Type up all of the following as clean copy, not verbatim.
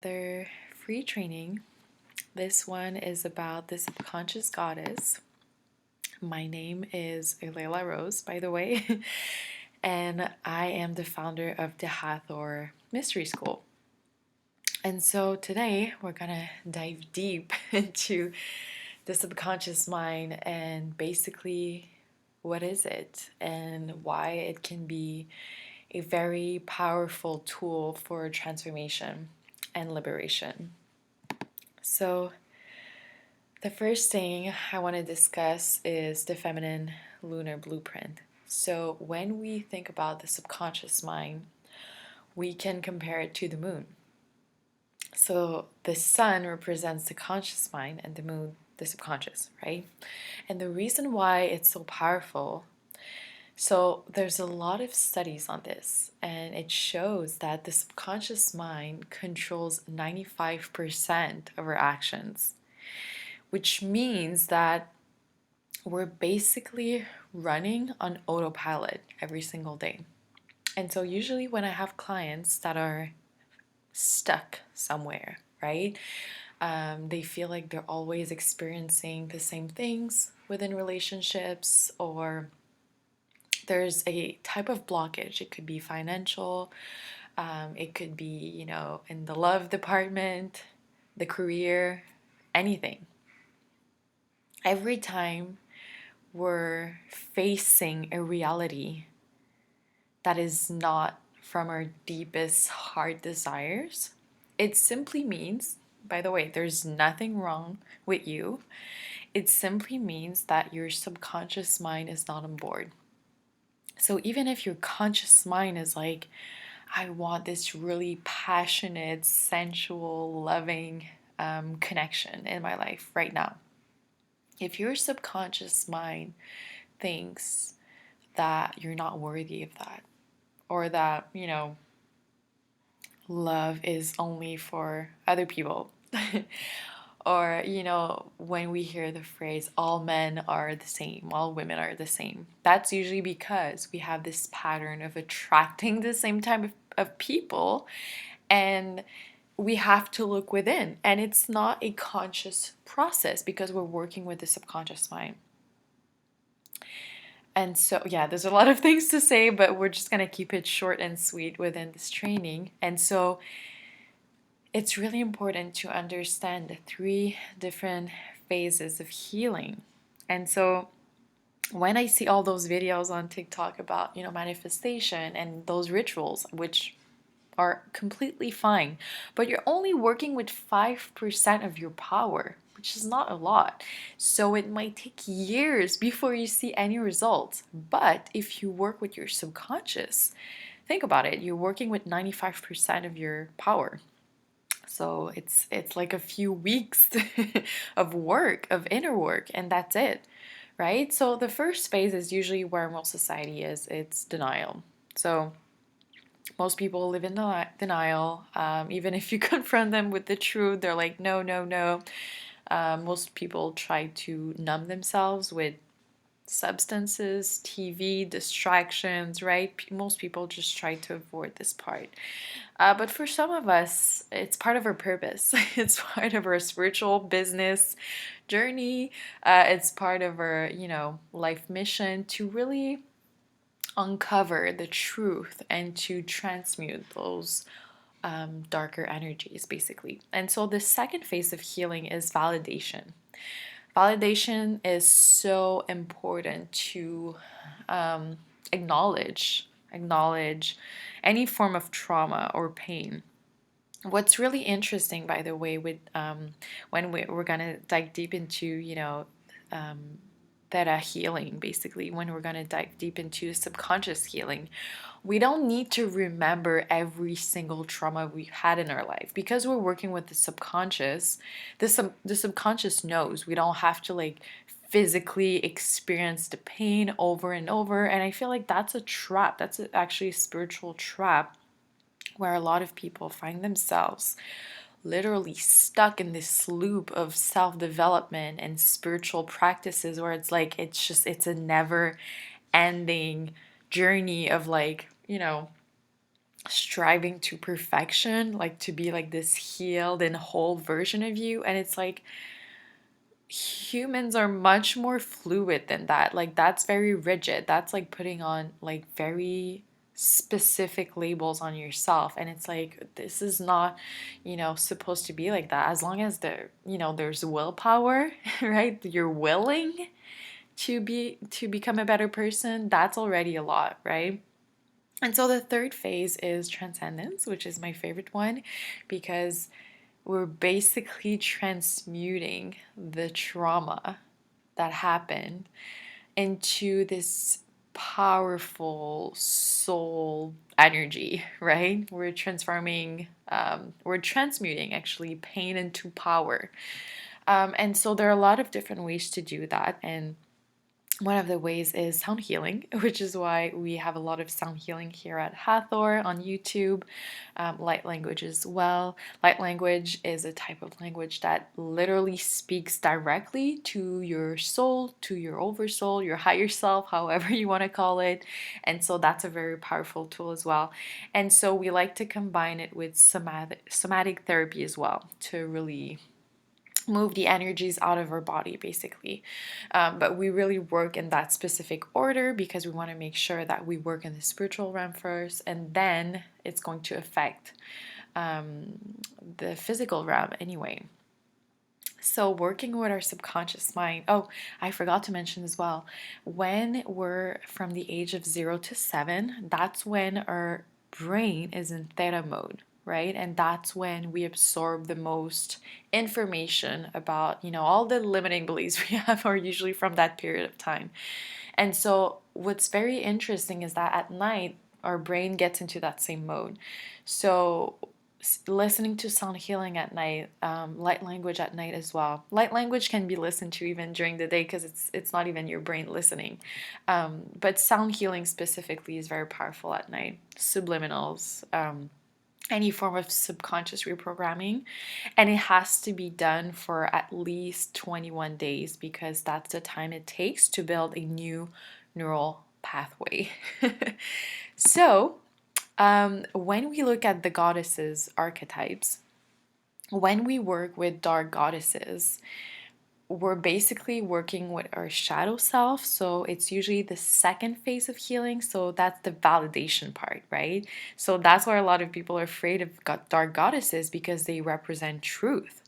Their free training. This one is about the subconscious goddess. My name is Layla Rose, by the way, and I am the founder of the Hathor Mystery School. And so today we're gonna dive deep into the subconscious mind and basically what is it and why it can be a very powerful tool for transformation and liberation. So, the first thing I want to discuss is the feminine lunar blueprint. So, when we think about the subconscious mind, we can compare it to the moon. So, the sun represents the conscious mind and the moon, the subconscious, right? And the reason why it's so powerful, so there's a lot of studies on this, and it shows that the subconscious mind controls 95% of our actions, which means that we're basically running on autopilot every single day. And so, usually, when I have clients that are stuck somewhere, right? They feel like they're always experiencing the same things within relationships, or there's a type of blockage. It could be financial, it could be, in the love department, the career, anything. Every time we're facing a reality that is not from our deepest heart desires, it simply means, by the way, there's nothing wrong with you. It simply means that your subconscious mind is not on board. So even if your conscious mind is like, I want this really passionate, sensual, loving connection in my life right now. If your subconscious mind thinks that you're not worthy of that, or that, love is only for other people, or, when we hear the phrase, all men are the same, all women are the same, that's usually because we have this pattern of attracting the same type of people, and we have to look within. And it's not a conscious process because we're working with the subconscious mind. And so, yeah, there's a lot of things to say, but we're just going to keep it short and sweet within this training. And so, it's really important to understand the 3 different phases of healing. And so, when I see all those videos on TikTok about, manifestation and those rituals, which are completely fine, but you're only working with 5% of your power, which is not a lot. So it might take years before you see any results. But if you work with your subconscious, think about it, you're working with 95% of your power. So it's like a few weeks of work, of inner work, and that's it, right? So the first phase is usually where most society is, it's denial. So most people live in denial. Even if you confront them with the truth, they're like, no, no, no. Most people try to numb themselves with substances, TV, distractions, right? Most people just try to avoid this part. But for some of us, it's part of our purpose. It's part of our spiritual business journey. It's part of our, life mission to really uncover the truth and to transmute those darker energies, basically. And so the second phase of healing is validation. Validation is so important to acknowledge any form of trauma or pain. What's really interesting, by the way, with when we're gonna dive deep into theta healing, basically, when we're gonna dive deep into subconscious healing, we don't need to remember every single trauma we've had in our life because we're working with the subconscious. The subconscious knows. We don't have to like physically experience the pain over and over. And I feel like that's a trap. That's actually a spiritual trap where a lot of people find themselves literally stuck in this loop of self-development and spiritual practices where it's like it's a never ending journey of like, striving to perfection, like to be like this healed and whole version of you. And it's like humans are much more fluid than that. Like that's very rigid. That's like putting on like very specific labels on yourself, and it's like this is not, supposed to be like that. As long as there's willpower, right? You're willing to become a better person, that's already a lot, right? And so the third phase is transcendence, which is my favorite one because we're basically transmuting the trauma that happened into this powerful soul energy, right? We're transmuting actually pain into power. And so there are a lot of different ways to do that. And one of the ways is sound healing, which is why we have a lot of sound healing here at Hathor on YouTube. Light language as well. Light language is a type of language that literally speaks directly to your soul, to your oversoul, your higher self, however you want to call it. And so that's a very powerful tool as well. And so we like to combine it with somatic therapy as well to really move the energies out of our body, basically. But we really work in that specific order because we want to make sure that we work in the spiritual realm first, and then it's going to affect the physical realm anyway. So working with our subconscious mind. Oh, I forgot to mention as well, when we're from the age of 0 to 7, that's when our brain is in theta mode, right? And that's when we absorb the most information about, all the limiting beliefs we have are usually from that period of time. And so what's very interesting is that at night, our brain gets into that same mode. So listening to sound healing at night, light language at night as well. Light language can be listened to even during the day because it's not even your brain listening. But sound healing specifically is very powerful at night. Subliminals, any form of subconscious reprogramming, and it has to be done for at least 21 days because that's the time it takes to build a new neural pathway. So when we look at the goddesses archetypes, when we work with dark goddesses, we're basically working with our shadow self. So it's usually the second phase of healing. So that's the validation part, right? So that's why a lot of people are afraid of dark goddesses, because they represent truth.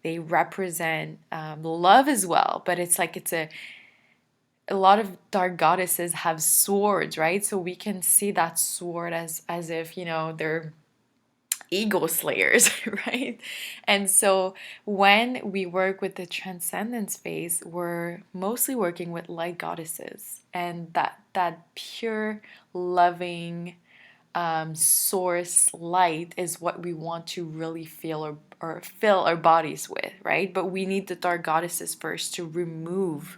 They represent love as well. But it's like a lot of dark goddesses have swords, right? So we can see that sword as if, they're ego slayers, right? And so when we work with the transcendence phase, we're mostly working with light goddesses, and that pure loving source light is what we want to really feel or fill our bodies with, right? But we need the dark goddesses first to remove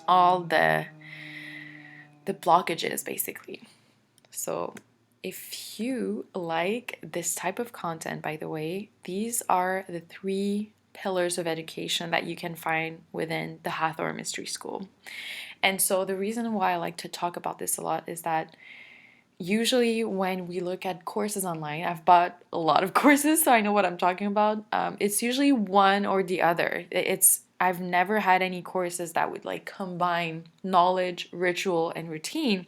all the blockages, basically. So if you like this type of content, by the way, these are the 3 pillars of education that you can find within the Hathor Mystery School. And so the reason why I like to talk about this a lot is that usually when we look at courses online, I've bought a lot of courses, so I know what I'm talking about. It's usually one or the other. I've never had any courses that would like combine knowledge, ritual, and routine,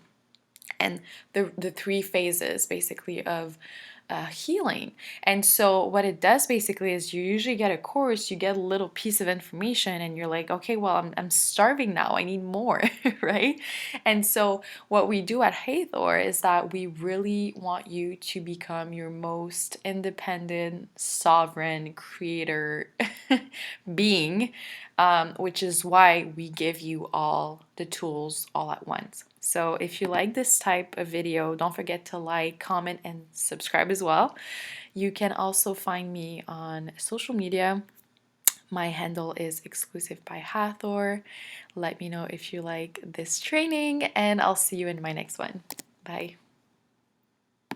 and the 3 phases basically of healing. And so what it does basically is you usually get a course, you get a little piece of information, and you're like, okay, well, I'm starving now, I need more, right? And so what we do at Hathor is that we really want you to become your most independent, sovereign creator being, which is why we give you all the tools all at once. So if you like this type of video, don't forget to like, comment, and subscribe as well. You can also find me on social media. My handle is exclusive by Hathor. Let me know if you like this training, and I'll see you in my next one. Bye.